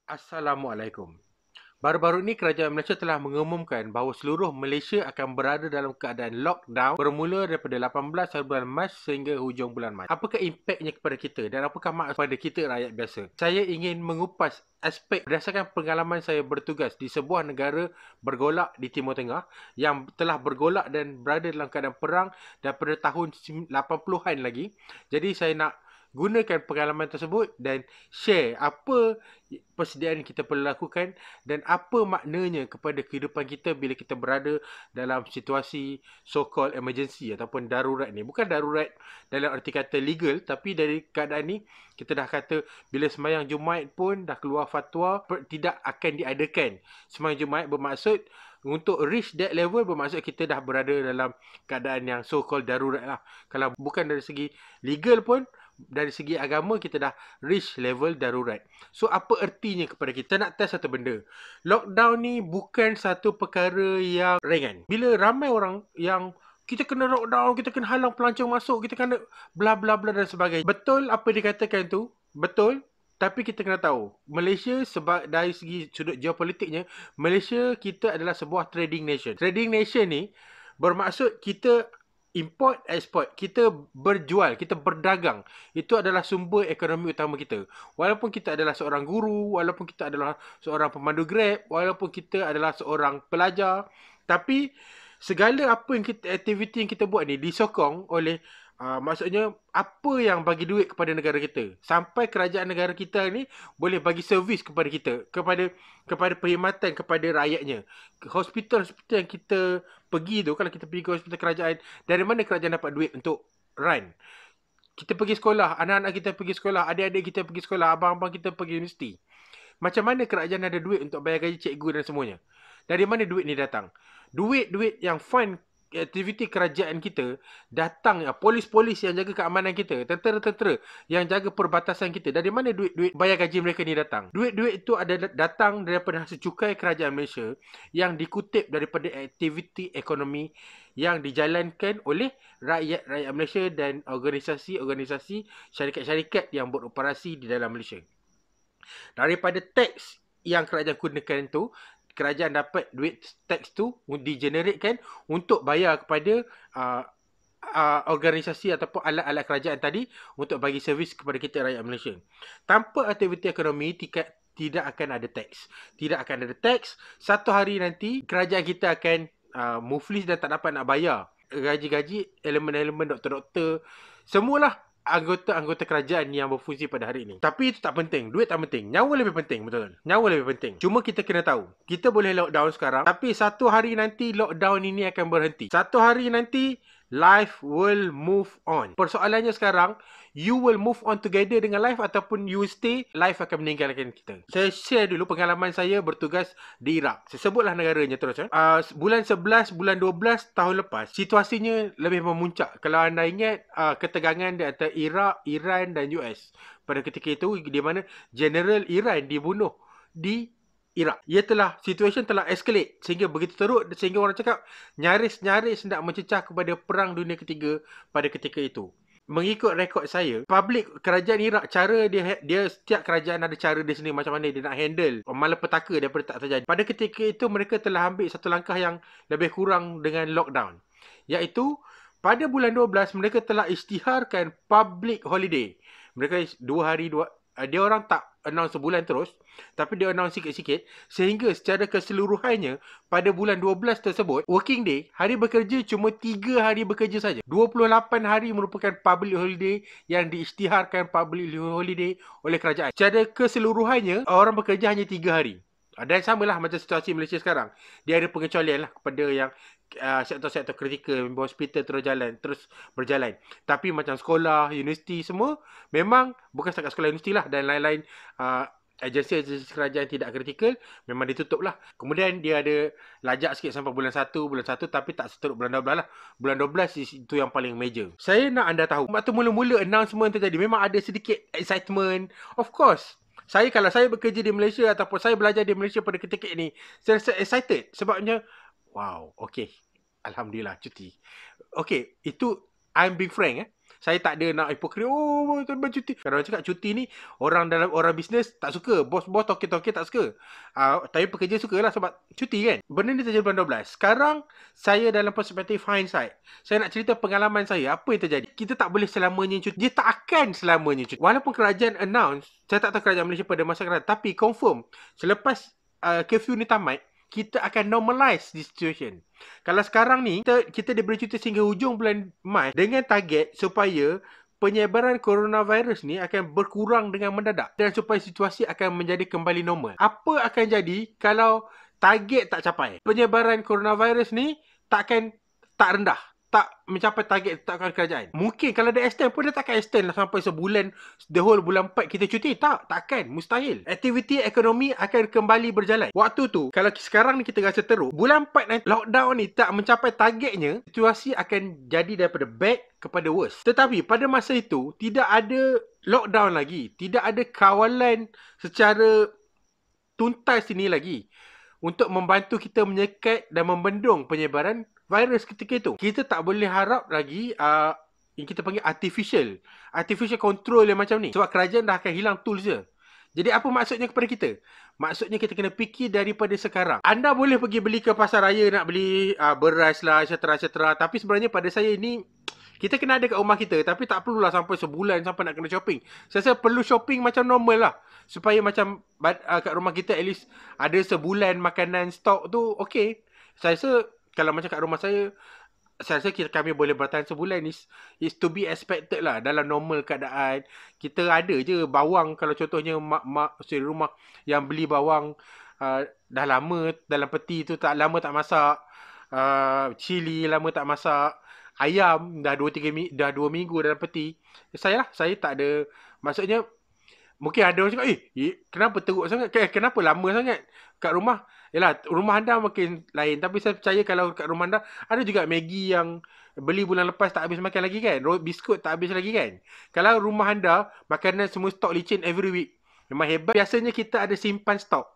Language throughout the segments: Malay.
Assalamualaikum. Baru-baru ini kerajaan Malaysia telah mengumumkan bahawa seluruh Malaysia akan berada dalam keadaan lockdown bermula daripada 18 hari bulan Mac sehingga hujung bulan Mac. Apakah impaknya kepada kita dan apakah makna kepada kita rakyat biasa? Saya ingin mengupas aspek berdasarkan pengalaman saya bertugas di sebuah negara bergolak di Timur Tengah yang telah bergolak dan berada dalam keadaan perang daripada tahun 80-an lagi. Jadi saya nak gunakan pengalaman tersebut dan share apa persediaan kita perlu lakukan dan apa maknanya kepada kehidupan kita bila kita berada dalam situasi so-called emergency ataupun darurat ni. Bukan darurat dalam arti kata legal, tapi dari keadaan ni kita dah kata bila sembahyang Jumaat pun dah keluar fatwa tidak akan diadakan. Sembahyang Jumaat bermaksud untuk reach that level bermaksud kita dah berada dalam keadaan yang so-called darurat lah. Kalau bukan dari segi legal pun, dari segi agama kita dah reach level darurat. So apa ertinya kepada kita? Nak test satu benda. Lockdown ni bukan satu perkara yang ringan. Bila ramai orang yang kita kena lockdown, kita kena halang pelancong masuk, kita kena bla bla bla dan sebagainya. Betul apa dikatakan tu? Betul. Tapi kita kena tahu, Malaysia sebab dari segi sudut geopolitiknya, Malaysia kita adalah sebuah trading nation. Trading nation ni bermaksud kita import, export. Kita berjual, kita berdagang. Itu adalah sumber ekonomi utama kita. Walaupun kita adalah seorang guru, walaupun kita adalah seorang pemandu Grab, walaupun kita adalah seorang pelajar, tapi segala apa yang kita, aktiviti yang kita buat ni disokong oleh maksudnya apa yang bagi duit kepada negara kita. Sampai kerajaan negara kita ni boleh bagi servis kepada kita, kepada perkhidmatan kepada rakyatnya. Hospital-hospital yang kita pergi tu, kalau kita pergi ke hospital kerajaan, dari mana kerajaan dapat duit untuk run? Kita pergi sekolah, anak-anak kita pergi sekolah, adik-adik kita pergi sekolah, abang-abang kita pergi universiti. Macam mana kerajaan ada duit untuk bayar gaji cikgu dan semuanya? Dari mana duit ni datang? Duit-duit yang fund aktiviti kerajaan kita datang, polis-polis yang jaga keamanan kita, tentera-tentera yang jaga perbatasan kita. Dari mana duit-duit bayar gaji mereka ni datang? Duit-duit itu ada datang daripada hasil cukai kerajaan Malaysia yang dikutip daripada aktiviti ekonomi yang dijalankan oleh rakyat-rakyat Malaysia dan organisasi-organisasi syarikat-syarikat yang beroperasi di dalam Malaysia. Daripada teks yang kerajaan gunakan tu, kerajaan dapat duit teks tu digeneratekan untuk bayar kepada organisasi ataupun alat-alat kerajaan tadi untuk bagi servis kepada kita rakyat Malaysia. Tanpa aktiviti ekonomi, tidak akan ada teks. Tidak akan ada teks. Satu hari nanti kerajaan kita akan muflis dan tak dapat nak bayar gaji-gaji elemen-elemen doktor-doktor, semualah anggota-anggota kerajaan yang berfungsi pada hari ini. Tapi itu tak penting. Duit tak penting. Nyawa lebih penting, betul? Nyawa lebih penting. Cuma kita kena tahu, kita boleh lockdown sekarang, tapi satu hari nanti lockdown ini akan berhenti. Satu hari nanti life will move on. Persoalannya sekarang, you will move on together dengan life ataupun you stay, life akan meninggalkan kita. Saya share dulu pengalaman saya bertugas di Iraq. Saya sebutlah negaranya terus. Bulan 11, bulan 12 tahun lepas, situasinya lebih memuncak. Kalau anda ingat ketegangan di antara Iraq, Iran dan US pada ketika itu, di mana General Iran dibunuh di Iraq. Situation telah escalate sehingga begitu teruk sehingga orang cakap nyaris-nyaris nak mencecah kepada perang dunia ketiga pada ketika itu. Mengikut rekod saya, public kerajaan Iraq, cara dia setiap kerajaan ada cara dia sendiri macam mana dia nak handle malapetaka daripada tak terjadi. Pada ketika itu mereka telah ambil satu langkah yang lebih kurang dengan lockdown, iaitu pada bulan 12 mereka telah isytiharkan public holiday. Mereka 2 hari, dia orang tak announce sebulan terus, tapi dia announce sikit-sikit sehingga secara keseluruhannya pada bulan 12 tersebut, working day, hari bekerja cuma 3 hari bekerja saja. 28 hari merupakan public holiday yang diisytiharkan public holiday oleh kerajaan. Secara keseluruhannya, orang bekerja hanya 3 hari. Dan samalah macam situasi Malaysia sekarang. Dia ada pengecualian lah kepada yang sektor-sektor kritikal, hospital terus berjalan. Tapi macam sekolah, universiti semua, memang bukan setakat sekolah universiti lah dan lain-lain agensi-agensi kerajaan tidak kritikal, memang ditutup lah. Kemudian dia ada lajak sikit sampai bulan 1, tapi tak seteruk bulan 12 lah. Bulan 12 itu yang paling major. Saya nak anda tahu, waktu mula-mula announcement terjadi, memang ada sedikit excitement. Of course, kalau saya bekerja di Malaysia ataupun saya belajar di Malaysia pada ketika ini, saya rasa excited sebabnya, wow, okay, alhamdulillah cuti. Okay, itu I'm being frank. Saya tak ada nak hipokrit, oh terbang cuti. Kalau orang cakap cuti ni, orang bisnes tak suka. Bos-bos toke-toke tak suka. Tapi pekerja sukalah sebab cuti kan. Benda ni terjadi bulan 12. Sekarang, saya dalam perspektif hindsight, saya nak cerita pengalaman saya. Apa yang terjadi? Kita tak boleh selamanya cuti. Dia tak akan selamanya cuti. Walaupun kerajaan announce, saya tak tahu kerajaan Malaysia pada masa sekarang, tapi confirm, selepas curfew ni tamat, kita akan normalize the situation. Kalau sekarang ni, kita diberi cuti sehingga hujung bulan Mac dengan target supaya penyebaran coronavirus ni akan berkurang dengan mendadak dan supaya situasi akan menjadi kembali normal. Apa akan jadi kalau target tak capai? Penyebaran coronavirus ni tak rendah. Tak mencapai target ditetapkan kerajaan. Mungkin kalau dia extend pun dia takkan extend lah sampai sebulan, the whole bulan 4 kita cuti. Takkan. Mustahil. Aktiviti ekonomi akan kembali berjalan. Waktu tu, kalau sekarang ni kita rasa teruk, bulan 4 nanti lockdown ni tak mencapai targetnya, situasi akan jadi daripada bad kepada worse. Tetapi pada masa itu, tidak ada lockdown lagi. Tidak ada kawalan secara tuntas ini lagi untuk membantu kita menyekat dan membendung penyebaran virus ketika itu. Kita tak boleh harap lagi yang kita panggil artificial control yang macam ni. Sebab kerajaan dah akan hilang tools je. Jadi apa maksudnya kepada kita? Maksudnya kita kena fikir daripada sekarang. Anda boleh pergi beli ke pasar raya nak beli beras lah, etc. Tapi sebenarnya pada saya ni, kita kena ada kat rumah kita. Tapi tak perlulah sampai sebulan sampai nak kena shopping. Saya rasa perlu shopping macam normal lah. Supaya macam kat rumah kita at least ada sebulan makanan stok tu okay. Saya rasa kalau macam kat rumah saya rasa kami boleh bertahan sebulan. Is to be expected lah dalam normal keadaan. Kita ada je bawang. Kalau contohnya mak di rumah yang beli bawang dah lama dalam peti tu, tak lama tak masak. Cili lama tak masak. Ayam dah 2 minggu dalam peti. Saya tak ada. Maksudnya mungkin ada orang cakap, kenapa teruk sangat? Kenapa lama sangat kat rumah? Yalah, rumah anda mungkin lain. Tapi saya percaya kalau kat rumah anda, ada juga Maggi yang beli bulan lepas tak habis makan lagi kan? Biskut tak habis lagi kan? Kalau rumah anda, makanan semua stok licin every week. Memang hebat. Biasanya kita ada simpan stok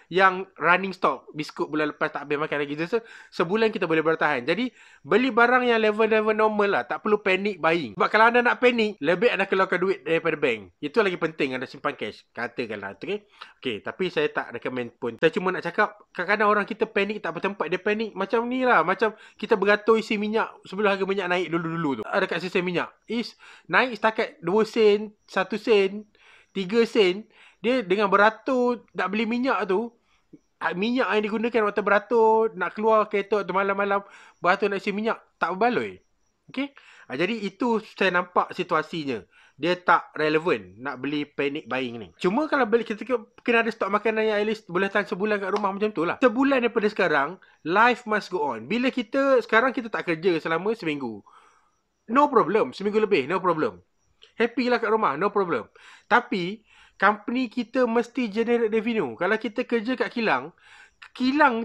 yang running stock. Biskut bulan lepas tak habis makan lagi. So, sebulan kita boleh bertahan. Jadi, beli barang yang level normal lah. Tak perlu panic buying. Sebab kalau anda nak panic, lebih anda keluarkan duit daripada bank. Itu lagi penting anda simpan cash. Katakanlah. Okay, tapi saya tak recommend pun. Saya cuma nak cakap, kadang-kadang orang kita panic tak bertempat. Dia panic macam ni lah. Macam kita beratur isi minyak sebelum harga minyak naik dulu-dulu tu. Ada kat sistem minyak. Naik setakat 2 sen, 1 sen, 3 sen. Dia dengan beratur nak beli minyak tu, minyak yang digunakan waktu beratur, nak keluar kereta waktu malam-malam, beratur nak isi minyak, tak berbaloi. Okay? Jadi itu saya nampak situasinya. Dia tak relevan nak beli panic buying ni. Cuma kalau beli, kita kena ada stok makanan yang at least boleh tahan sebulan kat rumah macam tu lah. Sebulan daripada sekarang, life must go on. Bila sekarang kita tak kerja selama seminggu. No problem. Seminggu lebih, no problem. Happy lah kat rumah, no problem. Tapi, company kita mesti generate revenue. Kalau kita kerja kat kilang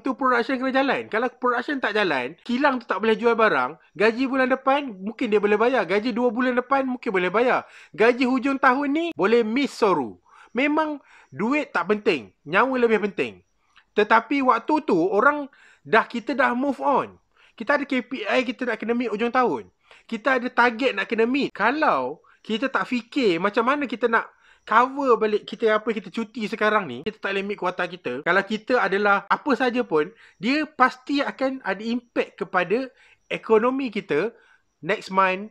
tu production kena jalan. Kalau production tak jalan, kilang tu tak boleh jual barang, gaji bulan depan mungkin dia boleh bayar. Gaji 2 bulan depan mungkin boleh bayar. Gaji hujung tahun ni boleh miss soru. Memang duit tak penting. Nyawa lebih penting. Tetapi waktu tu kita dah move on. Kita ada KPI kita nak kena meet hujung tahun. Kita ada target nak kena meet. Kalau kita tak fikir macam mana kita nak cover balik kita cuti sekarang ni, kita tak limit kuota kita. Kalau kita adalah apa saja pun, dia pasti akan ada impact kepada ekonomi kita next month,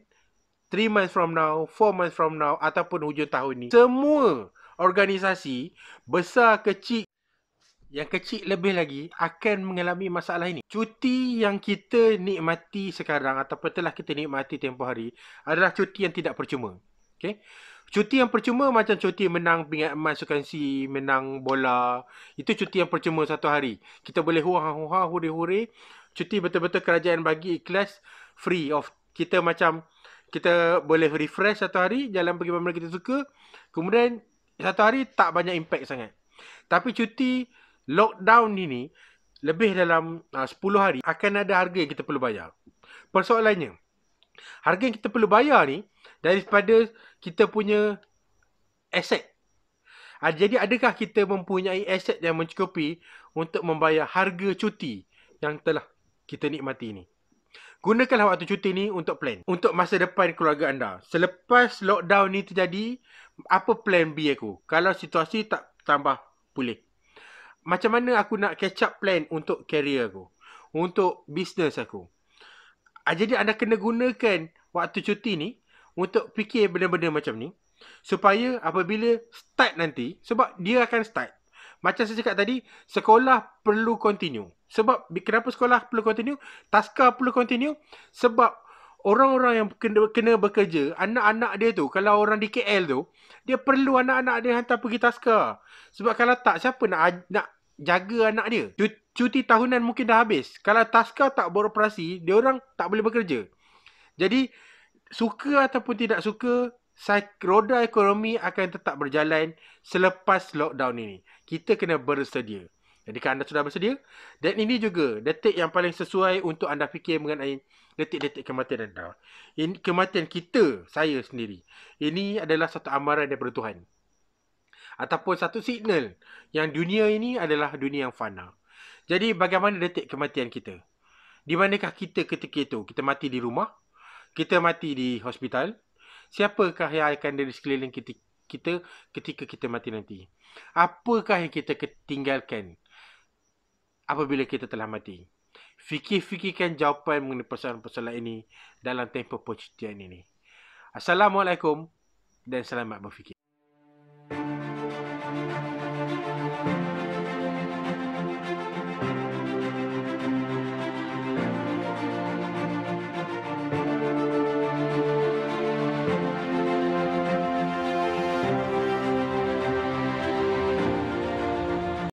3 months from now, 4 months from now, ataupun hujung tahun ni. Semua organisasi, besar, kecil, yang kecil lebih lagi akan mengalami masalah ini. Cuti yang kita nikmati sekarang ataupun telah kita nikmati tempoh hari adalah cuti yang tidak percuma. Okay? Cuti yang percuma macam cuti menang pingat emas Sukan C, menang bola. Itu cuti yang percuma satu hari. Kita boleh hura-hura, hure-hure. Cuti betul-betul kerajaan bagi ikhlas, free of. Kita boleh refresh satu hari, jalan pergi mana kita suka. Kemudian satu hari tak banyak impact sangat. Tapi cuti lockdown ini lebih dalam 10 hari akan ada harga yang kita perlu bayar. Persoalannya, harga yang kita perlu bayar ni daripada kita punya aset. Jadi adakah kita mempunyai aset yang mencukupi untuk membayar harga cuti yang telah kita nikmati ni? Gunakanlah waktu cuti ni untuk plan. Untuk masa depan keluarga anda. Selepas lockdown ni terjadi, apa plan B aku? Kalau situasi tak tambah pulih. Macam mana aku nak catch up plan untuk career aku? Untuk business aku? Jadi anda kena gunakan waktu cuti ni untuk fikir benda-benda macam ni. Supaya apabila start nanti, sebab dia akan start. Macam saya cakap tadi, sekolah perlu continue. Sebab kenapa sekolah perlu continue? Taska perlu continue. Sebab orang-orang yang kena bekerja, anak-anak dia tu, kalau orang di KL tu, dia perlu anak-anak dia hantar pergi taska. Sebab kalau tak, siapa nak jaga anak dia? Cuti tahunan mungkin dah habis. Kalau taska tak beroperasi, dia orang tak boleh bekerja. Jadi, suka ataupun tidak suka, roda ekonomi akan tetap berjalan selepas lockdown ini. Kita kena bersedia. Jadikah anda sudah bersedia? Dan ini juga detik yang paling sesuai untuk anda fikir mengenai detik-detik kematian anda. Ini kematian kita, saya sendiri. Ini adalah satu amaran daripada Tuhan. Ataupun satu signal yang dunia ini adalah dunia yang fana. Jadi bagaimana detik kematian kita? Di manakah kita ketika itu? Kita mati di rumah? Kita mati di hospital? Siapakah yang akan ada di sekeliling kita ketika kita mati nanti? Apakah yang kita tinggalkan apabila kita telah mati? Fikir-fikirkan jawapan mengenai persoalan-persoalan ini dalam tempoh percutian ini. Assalamualaikum dan selamat berfikir.